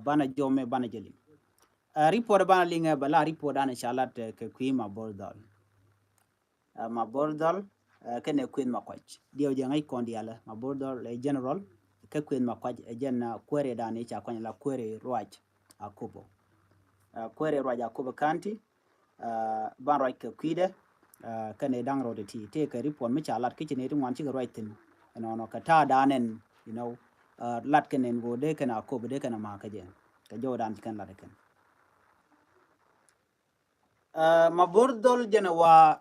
bana jome bana jeli report bana linga bala report ana shalat ke kuima bordal ma bordal kene queen makwach dio jangai kondiala ma bordal general ke queen makwach jen kwere dani cha kwanya la kwere roach akobo kwere roach akobo county ban roach ke kwide kene dang rode ti te ke report mi chalat kitchen wan chi right tin no kata danen lat kenen go de kana akobo de kana ma kaje ka jodan kan lat kan ma bordal jena wa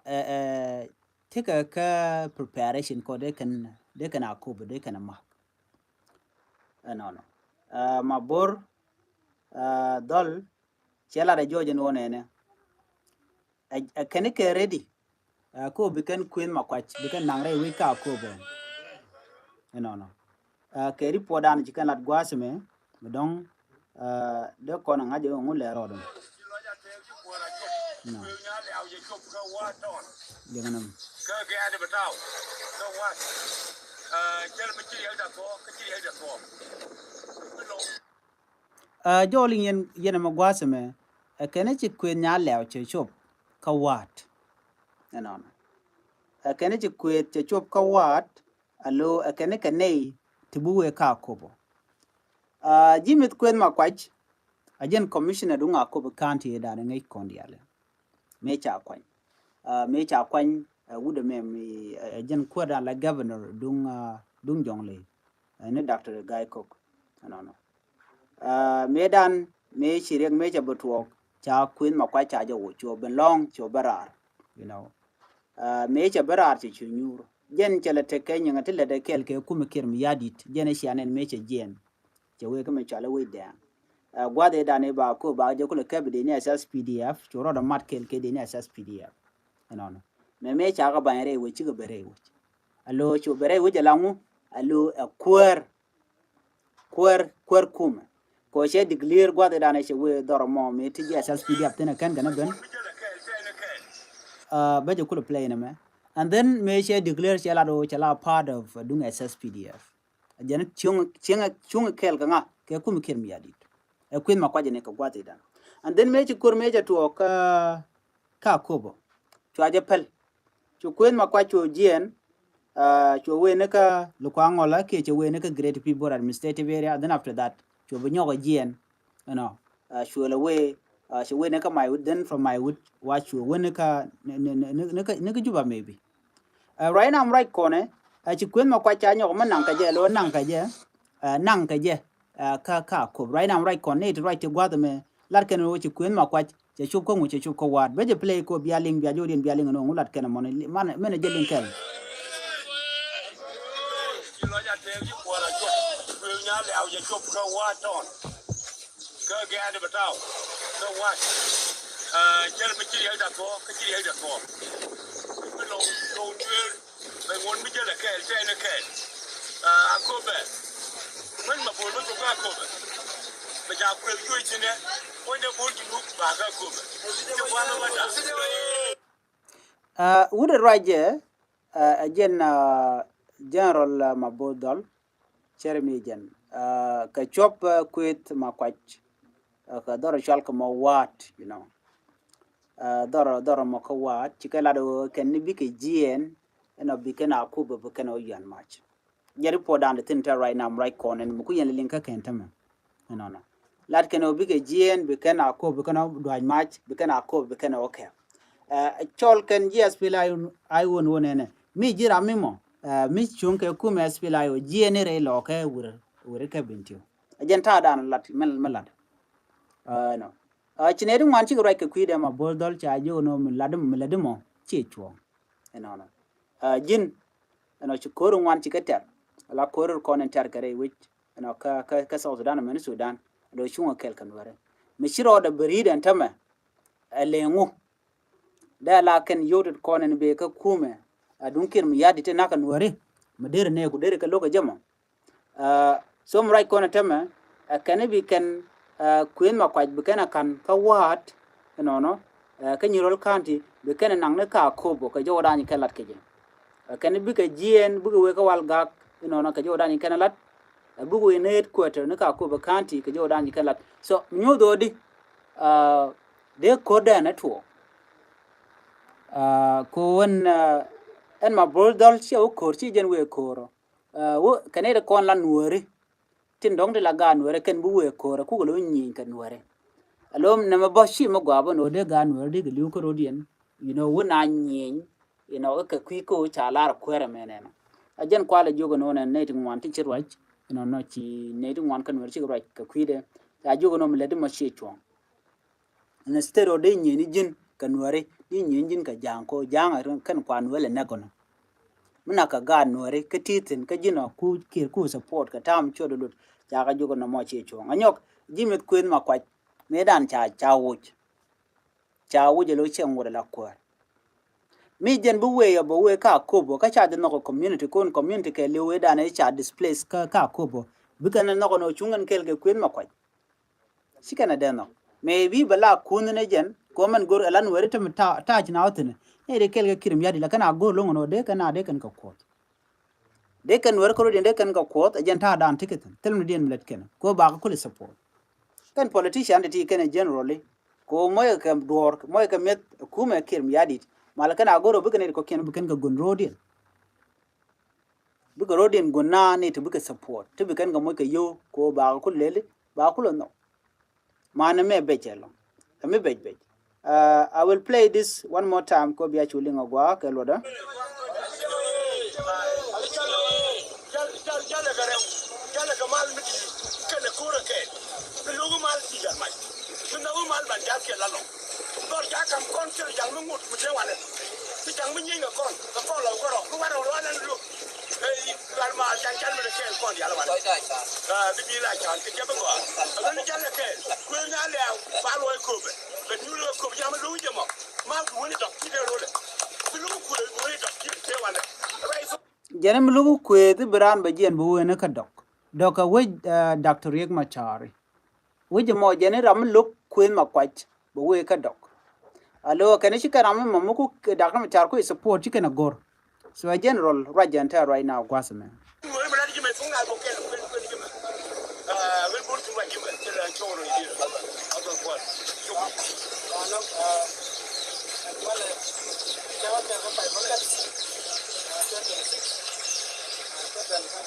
tika ka preparation ko de kan akobo de kana ma no ma bor dol chela de jojen wonene kene ke ready ko bikan queen makwach bikan nangre wi ka akobo no ke report dan jikan lat gwasme dong de ko na ngaje ngule rodon no janganam ka ada betau so what jel mi ci yelda ko ka ci yelda ko jolin yen ma gwasme kene ci kwen nya lew ci chop ka wat no kene ci kwet ci chop ka wat alo kene kene tibuwe ka kobo jimit kwen ma kwach ajen commissioner dunga kobo county da ngai kondiale mecha kwany wude mi ajen kwada la governor dung jongle ne dr guy cook no medan me shirek mecha botwo cha queen ma kwach cha jo cho belong cho barar mecha barar ci nyuro jen chala te kenya ngatile de kelke kumikir mi yadit jen shianen mecha jen we kama chala we da gwade da ne ba ko ba je kula kabide ne SSPDF choro da mat kelke de ne SSPDF no me cha ga banere we ci ga bere we allo cho bere we jalangu allo kwer kuma ko she declare gwade da ne she we dormo me ti SSPDF tena kan gana ben ba je kula play na me and then me she declare she chala part of dung SSPDF jana chung kel nga ke kum ker mi yadit queen makwaje ne ka gwate dan and then me kur me to ka kobo to aje pel to queen makwacho jien to we ne ka lukwangola ke to we ne ka great people administrative area then after that to be nyoga jien shule we she we ne ka my wood then from my wood watch we ne ka juba maybe right now I'm right corner ci kwen ma kwacha nyo ma nang ka je lo nang ka je ka ko right now right connect right to gwada me lar ken wo ci kwen ma kwach ci chup ko mu ci chup ko wat be je play ko bialing bia jodin bialing no ngulat ken mon man men je lin ken lo ja te ji ko la chup ku nya le au je chup ko wat on ka ge ada betau so what jel mi ci yel da ko ka ci yel da ko lo They want me to get a cat, say a cat. I go back. When my boy look at Kobe, but I will do it in there. When the boy look back at Kobe, would it right there? Again, General Mabodol, Jeremy Jen, Kachop quit Makwach, Dora Shalkamo wat, Dora Mokawat, Chikalado can be a GN. And of became a couple of yan match. You report down the tinter right now, right corner, and Mukuyan Linka Kentama. No. Lad can be a GN, became a co, become do I match, became a co, became okay. A chol can yes, feel I won't one any. Me, Jira Mimo, Miss Chunke Kume, feel I, GN okay, would a cabin to. A gentile down Lat Melad. No. Chinering one chick like a quid, a bulldog, chajo, no, Meladimo, Chichwa. No. Jin chukuru wan chiketer la korur konen ter kare which ka South Sudan men Sudan do chunga kel kan ware mishiro da breed and tama lengu da la ken yodet konen be ka kume dunkir mi yadi te nakan ware mader ne ku der ka loka jama som right konen tama kan bi kan queen ma kwaj be kan ka wat no ka nyirol county be kan nang ne ka kobo ka jodani kelat keje kan bi ka jien bu we ka wal gak na ka jodan kan lat bugu in headquarter ne ka ko ba county ke jo dan ji kala so nyu do di de ko da na to ko won en ma bol dol chi o ko chi jen we ko wo kane de kon lan wori tin dong de la ga nuore ken bu we ko ku lo nyin kan nuore alom na ma bo shi mo gwa bo no de ga nuore de liu ko rodien you know wona nyin you know ka kwi ko cha lar kwere menena ajen kwala jogo no ne tin wan ti chirwach you know no chi ne tin wan kan nuore chi rwach ka kwi de ya jogo no mle de ma shi chon na stero de nyin jin kan nuore di nyin jin ka jang ko jang kan kwan wele ne kono muna ka ga nuore ka titin ka jino ku kir ku support ka tam chodo lut ja ga jogo no mo chi chon anyok jimit kwen ma kwach medan cha wuj lo chen wala la ko mi jen bu we bo we ka kobo ka cha de no community kon community ke le we dan e cha displace ka kobo bi kana no no chungan kel ke kwen ma kwach sikana de no me bi bala kun ne jen ko man gor alan were tem ta na otene e de kel ke kirim yadi la kana go lo no de kana de kan ka ko de kan wer ko de kan ka ko jen ta dan ticket tel mi den let ken ko ba ko le support kan politician de ti ken generally ko moy ka dor moy ka met kuma kirim yadi mal kana goro bu kan ko ken bu kan ga gon rodin bu ga rodin gonna ne to bu ka support to bu kan ga moy ka yo ko ba ko lele ba ko no mana me bechelo me bej I will play this one more time ko bi actually ngwa ke loda jale gamal miti kene kura ke lugu mal tiga mai tuna mal ban ja ke lalo dor ja kam kon ke jang mu mut mute wale ti jang mu nyinga kon ko lo ko ro ko waro lo nan lu ei gal ma jan me ke kon ya la wale bi la jan ke ba ko lan jale ke ko na le ba lo ko be ni lo ko ja ma lu jemo ma ko woni dok ti de ro le bi lu ko woni dok ti te wale Jerem lugu kwedi bran ba jen bu wena ka doka we Dr. Riek Machar we mo jene ram luk kwen ma kwach bu we ka dok alo kene shi karam ma muku Dr. Machar ko support shi kana gor so a general rajanta right now kwasme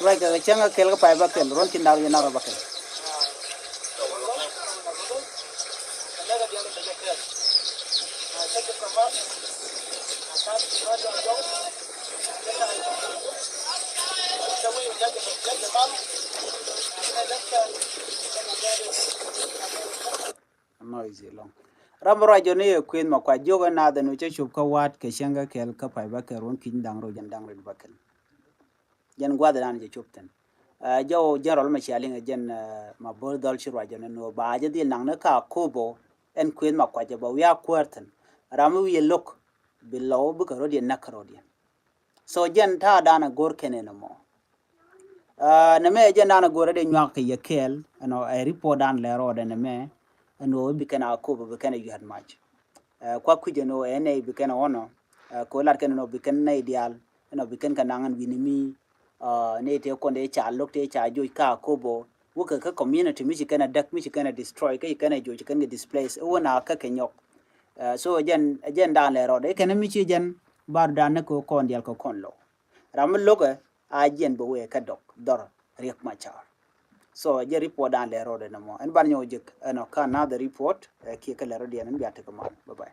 Right, cái changa kel ka pai ba kel ron tin dar yana ba kel noisy long ramro jone queen ma kwa joga na da no che chup ka wat ke changa kel ka pai ba kel ron kin dang ro jan dang ro ba kel jen gwa da nan je chupten jaw jarol ma chalinga jen ma bol dal shirwa jen no ba je di nang na ka kobo en queen ma kwa je ba ya kwarten ramu ye lok below bu ka rodien nakrodien so jen ta dana gor kenene mo na me jen dana gor de nyak ye kel no a report dan le ro de na me no bi kana kobo bi kana yu had match kwa kuje no ene bi kana ono ko lar kana no bi kana ideal no bi kana nangan winimi ne te konde cha lok te cha jo ka kobo wuka ka community mi kana dak mi kana destroy ka kana jo kana displace wona ka kenyok so jen dan le ro de kana mi chi jen bar dan ko kon dial ko kon lo ram loga a jen bo we ka dok dor Riek Machar so je report dan le ro de no mo en ban nyo jik no ka na the report ki ka le ro de en bi atka man bye bye